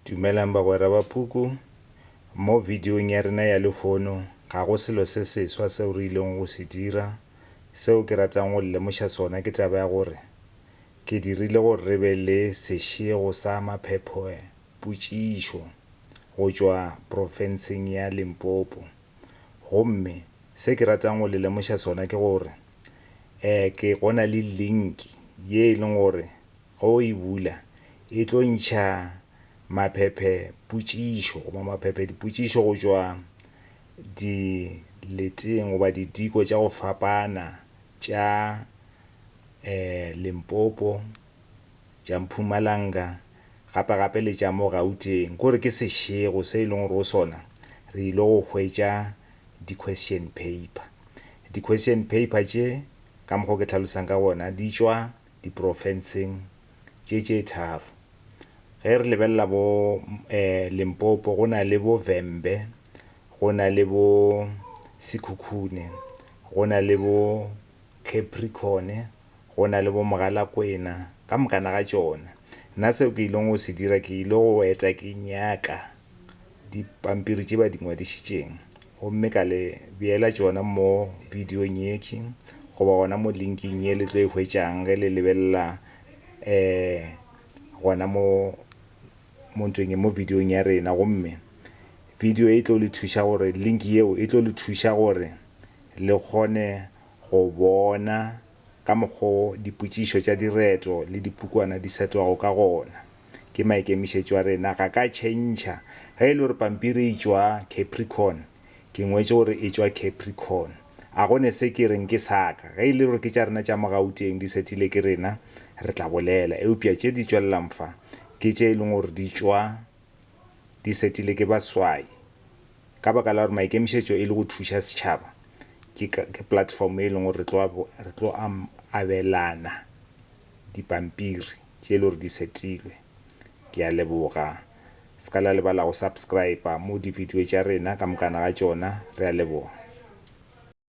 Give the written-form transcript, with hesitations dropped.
Dumelang bagwera ba Phuku. Mo videong ya rena ya lehono ga go selo se seswa se re ileng go se dira seo ke ratang go lemoša sona ke taba ya gore ke dirile gore re be le Sešego sa maphephe dipotšišo go tšwa profenseng ya Limpopo. Gomme se ke ratang go le lemoša sona ke gore ke gona le linki ye e leng gore go e bula e tlo ntšha maphephe dipotšišo goba maphephe dipotšišo go tšwa dileteng goba didiko tša go fapana tša Limpopo, tša Mpumalanga, gape le tša mo Gauteng. Kore ke Sešego se e leng gore go sona re ile go hwetša di-question paper. Di-question paper tše ka mokgwa ke tlhalosang ka bona di tšwa diprofenseng tše tharo. Ge re lebelela bo Limpopo go na le bo Vhembe, go na le bo Sekhukhune, go na le bo Capricorn, go na le bo Mogalakwena ka mokana ga tšona. Nna seo ke ileng go se dira ke ile go eta ke nyaka dipampiri tše ba di ngwadišitšeng gomme ka le beela tšona mo videong yeki goba gona mo linking ye le tlo e hwetšang ge le lebelela gona mo ntweng mo videong ya rena. Gomme video e tlo le thuša gore linki yeo e tlo le thuša gore le kgone go bona ka mokgwa dipotšišo tša direto le dipukwana di setwago ka gona. Ke maikemišetšo a rena ga ka tšhentšha ge e le gore pampiri e tšwa Capricorn ke ngwetše gore e tšwa Capricorn. A gone se ke reng ke saka ge e le gore ke tša rena tša mo Gauteng di setile ke rena re tla bolela eupša tše di tšwelelang fa ke tše e leng gore di tšwa di setile ke baswai ka baka la gore maikemišetšo e le go thuša setšhaba ke platform e leng gore re tlo abelana dipampiri tše e le gore di setile. Ke a leboga, se ka la lebala go subscribe mo di video tša rena ka mokana ga tšona. Re a leboga.